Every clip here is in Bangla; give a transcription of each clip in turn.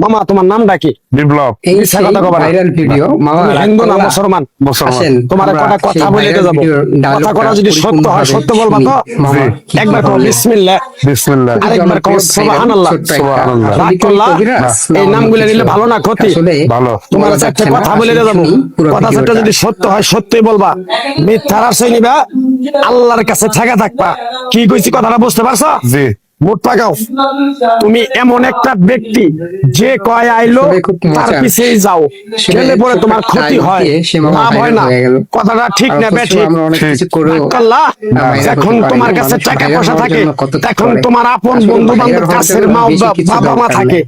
মামা তোমার নামটা কি? বিপ্লব। এই মিথ্যা কথা কবা না। ভাইরাল ভিডিও মামা তুমি হিন্দু না রাগ মুসলমান? আসেন, তোমার আমরা কটা কথা সেই বলে viral যাবো। ভিডিওর কথা dialogue করা টা যদি সত্য হয় পরিপূর্ণভাবে সত্য বলবা শুনি। তো? মামা কি একবার কথা কও বলে? বিসমিল্লাহ। বিসমিল্লাহ। আরেকবার কও জনপ্রিয় viral সুবহানাল্লাহ। ছোট্ট একটা সুবহানাল্লাহ। রাগ আধুনিক করলা? কবিরাজ এই না নামগুলো অন্য নিলে কিছু। ভালো না ক্ষতি? আসলে ভালো। তোমার বলা চারটে যাচ্ছে না, কথা বলে আসলে যাবো। শুনি পুরো কথা চারটে ভিডিওটা। যদি সত্য হয় সত্যই বলবা, মিথ্যার আশ্রয় নিবা, আল্লাহর কাছে ঠেকা থাকবা। কি কইছি কথাটা বুঝতে পারছো? জি। মুখ পাকাও। তুমি এমন একটা ব্যক্তি যে কয় আইলো আসলে খুব তার মজার। পিছেই যাও, আসলে গেলে পরে ছোট্ট তোমার একটা ক্ষতি dialogue হয়, দিয়ে সে মামা লাভ হয় viral না। হয়ে গেল। কথাটা ঠিক আর না অথচ বেঠিক? আমরা অনেক ঠিক। কিছু করেও রাগ করলা? viral যখন হতে তোমার পারিনি। কাছে মানুষ টাকা viral পয়সা হওয়ার থাকে, জন্য কত কিছু তখন করে। তোমার আপন আসলে বন্ধু viral বান্ধব, হওয়ার কাছের জন্য মা বেশি কিছু বাবা মা দরকার থাকে। নেই।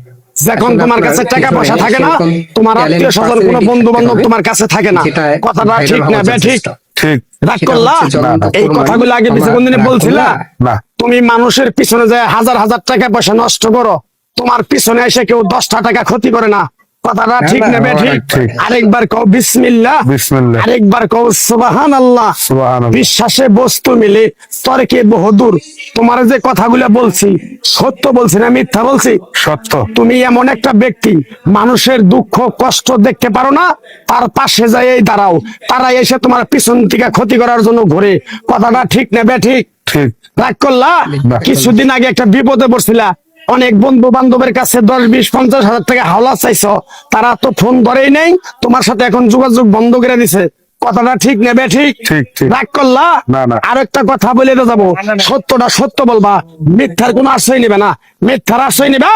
যখন আসলে তোমার আপনার কাছে টাকা পয়সা ভিতরে থাকে না, সেরকম তোমার talent, আত্মীয় স্বজন কোনো personality বন্ধু থাকতে বান্ধব হবে, তোমার কাছে থাকে না। যেটা কথাটা viral ঠিক না হওয়া বেঠিক? যথেষ্ট। ঠিক। রাগ সেটা করলা? হচ্ছে জ্বলন্ত এই প্রমাণ। কথাগুলো আগে মামা পিছে কোনদিনে রাগ বলছিলা? করলা? না। তুমি মানুষের পিছনে যায় হাজার হাজার টাকা পয়সা নষ্ট করো, তোমার পিছনে এসে কেউ 10টা টাকা ক্ষতি করে না। কথাটা না, ঠিক না, না মামা বেঠিক? রাগ করে। আরেকবার কও বিসমিল্লাহ। বিসমিল্লাহ। আরেকবার কও সুবহানাল্লাহ। সুবহানাল্লাহ। বিশ্বাসে বস্তু মিলে তর্কে বহুদূর। তোমার যে কথাগুলো বলছি সত্য বলছি না মিথ্যা বলছি? সত্য। তুমি এমন একটা ব্যক্তি, মানুষের দুঃখ কষ্ট দেখতে পারো না, তার পাশে যাই দাঁড়াও, তারা এসে তোমার পিছন থেকে ক্ষতি করার জন্য ঘুরে। কথাটা ঠিক না বেঠিক? ঠিক। রাগ করলা? না। কিছুদিন আগে একটা বিপদে পড়ছিলা, অনেক বন্ধু বান্ধবের কাছে 10, 20, 50 হাজার টাকা হাওলা চাইছো, তারা তো ফোন ধরেই নেই, তোমার সাথে এখন যোগাযোগ বন্ধ করে দিছে। কথাটা ঠিক না বেঠিক? ঠিক, ঠিক। রাগ করলা? না, না। আরেকটা কথা বলে তো যাবো, সত্যটা সত্য বলবা, মিথ্যার কোনো আশ্রয় নিবে না। মিথ্যার আশ্রয় নিবা,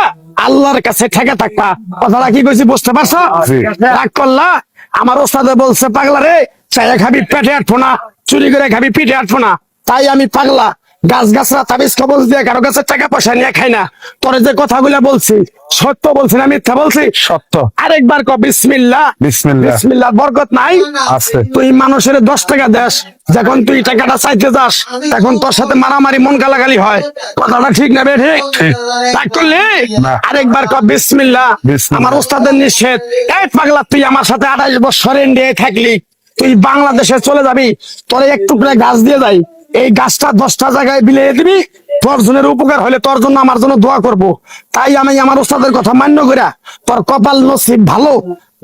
আল্লাহর কাছে ঠেকে থাকবা। কথাটা কি কইছি বুঝতে পারছো? জি। রাগ করলা? আমার ওস্তাদে বলছে পাগলা রে, চাইয়া খাবি পেটে আটবো না, চুরি করে খাবি পিঠে আটবো না। তাই আমি পাগলা, গাছ গাছরা তাবিজ কবজ দিয়ে কারো কাছে টাকা পয়সা নিয়ে খাই না। তোরে যে কথাগুলো বলছি সত্য বলছি না মিথ্যা বলছি? সত্য। আরেকবার ক বিসমিল্লাহ। বিসমিল্লাহ। বিসমিল্লাহ বরকত নাই? আছে। তুই মানুষের 10 টাকা দেস, যখন তুই টাকাটা চাইতে যাস তখন তোর সাথে মারামারি মন গালাগালি হয়। কথাটা ঠিক না বেঠিক? ঠিক। রাগ করলি? না। আরেকবার ক বিসমিল্লাহ। বিসমিল্লাহ। আমার ওস্তাদের নিষেধ। এই পাগলা, তুই আমার সাথে 28 বছর ইন্ডিয়ায় থাকলি, তুই বাংলাদেশে চলে যাবি, তোরে এক টুকরা গাছ দিয়ে যাই, এই গাছটা 10টা জায়গায় বিলিয়ে দিবি, তোর জনের উপকার হলে তোর জন্য আমার জন্য দোয়া করব। তাই আমি আমার ওস্তাদের কথা মান্য কইরা, তোর কপাল নসিব ভালো,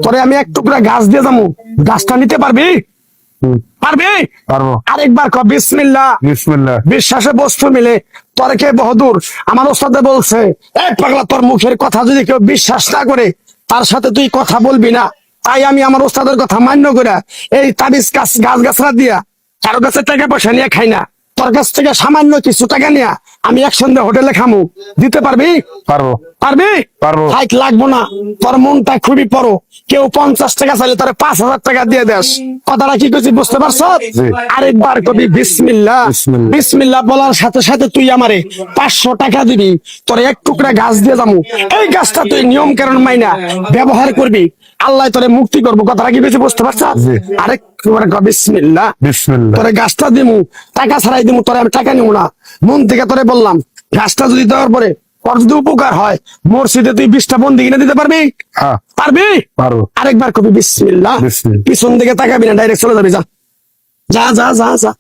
তোরে আমি এক টুকরা গাছ দিয়ে যাবো, গাছটা নিতে পারবি? পারবি? পারবো। আরেকবার ক বিসমিল্লাহ। বিসমিল্লাহ। বিশ্বাসে বস্তু মিলে তর্কে বহুদূর। আমার ওস্তাদে বলছে, এই পাগলা, তোর মুখের কথা যদি কেউ বিশ্বাস না করে তার সাথে তুই কথা বলবি না। তাই আমি আমার ওস্তাদের কথা মান্য করে এই তাবিজ গাছ গাছরা দিয়া কারো কাছে টাকা পয়সা নিয়ে খাই না, তোর কাছ থেকে সামান্য কিছু টাকা নিয়ে আমি একসঙ্গে হোটেলে খামু। দিতে পারবি? পারবো। পারবি? পারবো। হাইট লাগবো না, তোর মনটা খুবই বড়। কেউ 50 টাকা চাইলে তোর 5,000 টাকা দিয়ে দেস। কথাটা কি করছি বুঝতে পারছ? জি। আরেকবার কবি বিসমিল্লাহ। বিসমিল্লাহ। বিসমিল্লাহ বলার সাথে সাথে তুই আমারে 500 টাকা দিবি, তোর এক টুকরা গাছ দিয়ে যাবো। এই গাছটা তুই নিয়ম কারণ মাইনা ব্যবহার করবি, আল্লাহ তোরে মুক্তি করবো। কথাটা কি বেশি বুঝতে পারছ? জি। আরেকবার ক বিসমিল্লাহ। বিসমিল্লাহ। তোরে গাছটা দিমু, টাকা ছাড়াই দিমু, তোরে আমি টাকা নিবো না, মন থেকে তোরে বললাম। গাছটা যদি দেওয়ার পরে তোর যদি উপকার হয়, মসজিদে তুই 20টা বন্দি কিনে দিতে পারবি? হ্যাঁ। পারবি? পারবো। আরেকবার কবি বিসমিল্লাহ। বিসমিল্লাহ। পিছন দিকে তাকাবি না, ডাইরেক্ট চলে যাবি। যা যা যা যা যা।